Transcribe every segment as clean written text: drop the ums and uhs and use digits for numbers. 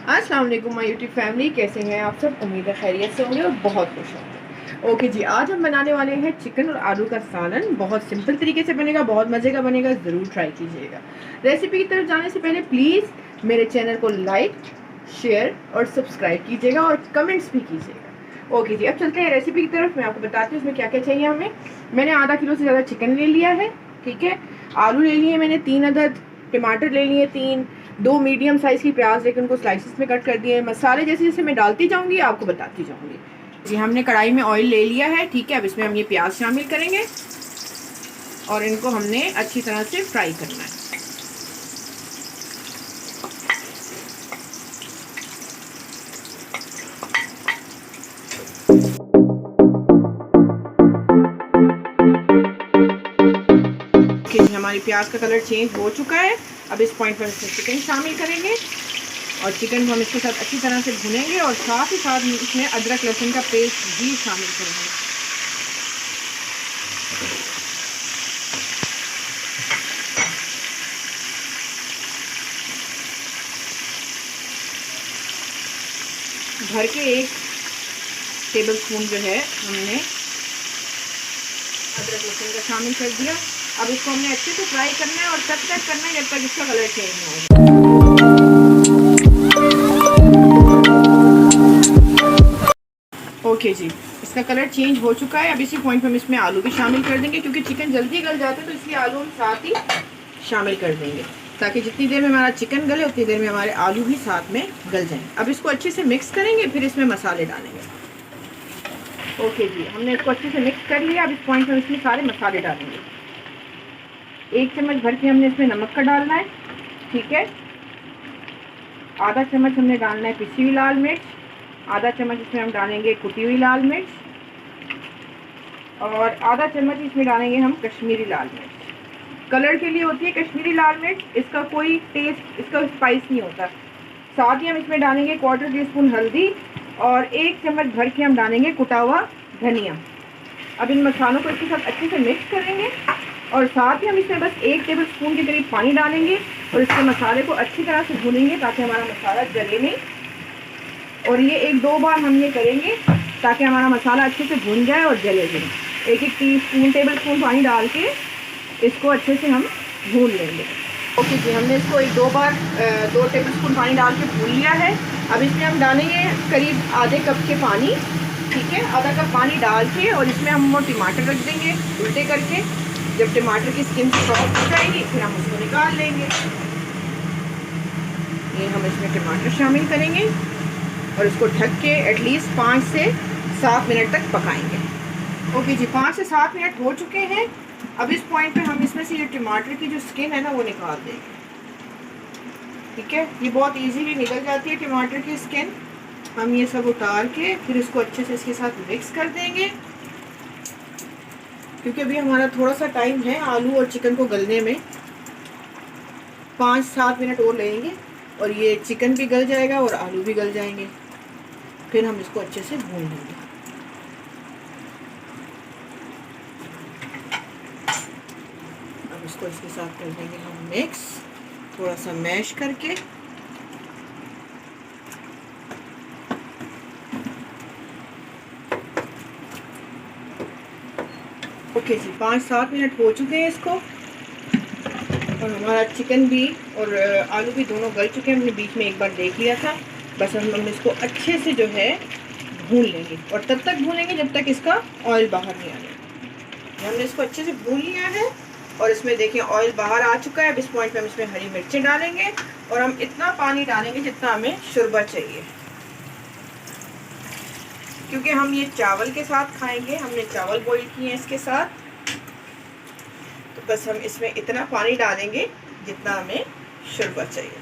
अस्सलाम वालेकुम my YouTube family, कैसे हैं आप सब। उम्मीद है खैरियत से होंगे और बहुत खुश होंगे। ओके जी, आज हम बनाने वाले हैं चिकन और आलू का सालन। बहुत सिंपल तरीके से बनेगा, बहुत मज़े का बनेगा, ज़रूर ट्राई कीजिएगा। रेसिपी की तरफ जाने से पहले प्लीज़ मेरे चैनल को लाइक, शेयर और सब्सक्राइब कीजिएगा और कमेंट्स भी कीजिएगा। ओके जी, अब चलते हैं रेसिपी की तरफ। मैं आपको बताती हूँ इसमें क्या क्या चाहिए हमें। मैंने आधा किलो से ज़्यादा चिकन ले लिया है, ठीक है। आलू ले लिए मैंने 3 अदद, टमाटर ले लिए 3, 2 मीडियम साइज़ की प्याज लेकर उनको स्लाइसिस में कट कर दिए। मसाले जैसे जैसे मैं डालती जाऊंगी आपको बताती जाऊंगी जी। हमने कढ़ाई में ऑयल ले लिया है, ठीक है। अब इसमें हम ये प्याज शामिल करेंगे और इनको हमने अच्छी तरह से फ्राई करना है। हमारी प्याज का कलर चेंज हो चुका है। अब इस पॉइंट पर इसमें चिकन शामिल करेंगे और चिकन को हम इसके साथ अच्छी तरह से भुनेंगे और साथ ही साथ इसमें अदरक लहसुन का पेस्ट भी शामिल करेंगे। भर के 1 टेबलस्पून जो है हमने अदरक लहसुन का शामिल कर दिया। अब इसको हमने अच्छे से फ्राई करना है और तब तक करना है जब तक इसका कलर चेंज ना हो। ओके जी, इसका कलर चेंज हो चुका है। अब इसी पॉइंट पर हम इसमें आलू भी शामिल कर देंगे, क्योंकि चिकन जल्दी गल जाता है तो इसलिए आलू हम साथ ही शामिल कर देंगे, ताकि जितनी देर में हमारा चिकन गले उतनी देर में हमारे आलू भी साथ में गल जाएं। अब इसको अच्छे से मिक्स करेंगे, फिर इसमें मसाले डालेंगे। ओके जी, हमने इसको अच्छे से मिक्स कर लिया। अब इस पॉइंट पर इसमें सारे मसाले डालेंगे। 1 चम्मच भर के हमने इसमें नमक का डालना है, ठीक है। आधा चम्मच हमने डालना है पिसी हुई लाल मिर्च, आधा चम्मच इसमें हम डालेंगे कुटी हुई लाल मिर्च और आधा चम्मच इसमें डालेंगे हम कश्मीरी लाल मिर्च। कलर के लिए होती है कश्मीरी लाल मिर्च, इसका कोई टेस्ट, इसका स्पाइस नहीं होता। साथ ही हम इसमें डालेंगे 1/4 टीस्पून हल्दी और 1 चम्मच भर के हम डालेंगे कुटा हुआ धनिया। अब इन मसालों को इसके साथ अच्छे से मिक्स करेंगे और साथ ही हम इसमें बस 1 टेबलस्पून के करीब पानी डालेंगे और इसके मसाले को अच्छी तरह से भूनेंगे ताकि हमारा मसाला जले नहीं। और ये 1-2 बार हम ये करेंगे ताकि हमारा मसाला अच्छे से भून जाए और जले जाए। 1 टेबलस्पून पानी डाल के इसको अच्छे से हम भून लेंगे। ओके जी, हमने इसको 1-2 बार 2 टेबलस्पून पानी डाल के भून लिया है। अब इसमें हम डालेंगे करीब आधे कप के पानी, ठीक है। आधा कप पानी डाल के और इसमें हम वो टमाटर रख देंगे उल्टे करके। जब टमाटर की स्किन सॉफ्ट हो जाएगी फिर हम उसको निकाल लेंगे। ये हम इसमें टमाटर शामिल करेंगे और इसको ढक के एटलीस्ट 5 से 7 मिनट तक पकाएंगे। ओके जी, 5 से 7 मिनट हो चुके हैं। अब इस पॉइंट पे हम इसमें से ये टमाटर की जो स्किन है ना वो निकाल देंगे, ठीक है। ये बहुत इजीली निकल जाती है टमाटर की स्किन। हम ये सब उतार के फिर इसको अच्छे से इसके साथ मिक्स कर देंगे, क्योंकि अभी हमारा थोड़ा सा टाइम है आलू और चिकन को गलने में। 5-7 मिनट और लगेंगे और ये चिकन भी गल जाएगा और आलू भी गल जाएंगे। फिर हम इसको अच्छे से भून लेंगे। अब इसको इसके साथ कर देंगे हम मिक्स, थोड़ा सा मैश करके। ओके जी, 5-7 मिनट हो चुके हैं इसको और हमारा चिकन भी और आलू भी दोनों गल चुके हैं। हमने बीच में एक बार देख लिया था। बस हम इसको अच्छे से जो है भून लेंगे और तब तक भूनेंगे जब तक इसका ऑयल बाहर नहीं आ जाए। हमने इसको अच्छे से भून लिया है और इसमें देखिए ऑयल बाहर आ चुका है। अब इस पॉइंट पे हम इसमें हरी मिर्चें डालेंगे और हम इतना पानी डालेंगे जितना हमें शोरबा चाहिए, क्योंकि हम ये चावल के साथ खाएंगे। हमने चावल बॉईल किए हैं इसके साथ, तो बस हम इसमें इतना पानी डालेंगे जितना हमें शोरबा चाहिए,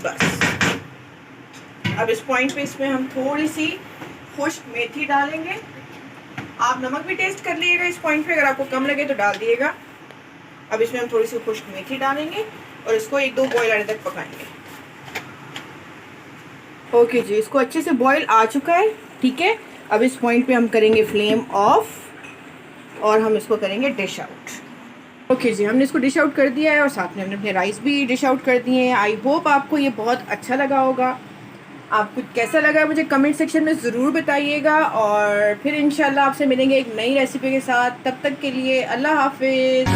बस। अब इस पॉइंट पे इसमें हम थोड़ी सी खुश्क मेथी डालेंगे। आप नमक भी टेस्ट कर लीजिएगा इस पॉइंट पे, अगर आपको कम लगे तो डाल दिएगा। अब इसमें हम थोड़ी सी खुश्क मेथी डालेंगे और इसको 1-2 बॉईल आने तक पकाएंगे। ओके जी, इसको अच्छे से बॉईल आ चुका है, ठीक है। अब इस पॉइंट पे हम करेंगे फ्लेम ऑफ और हम इसको करेंगे डिश आउट। ओके जी, हमने इसको डिश आउट कर दिया है और साथ में हमने अपने राइस भी डिश आउट कर दिए हैं। आई होप आपको ये बहुत अच्छा लगा होगा। आपको कैसा लगा मुझे कमेंट सेक्शन में ज़रूर बताइएगा, और फिर इंशाल्लाह आपसे मिलेंगे एक नई रेसिपी के साथ। तब तक के लिए अल्लाह हाफिज़।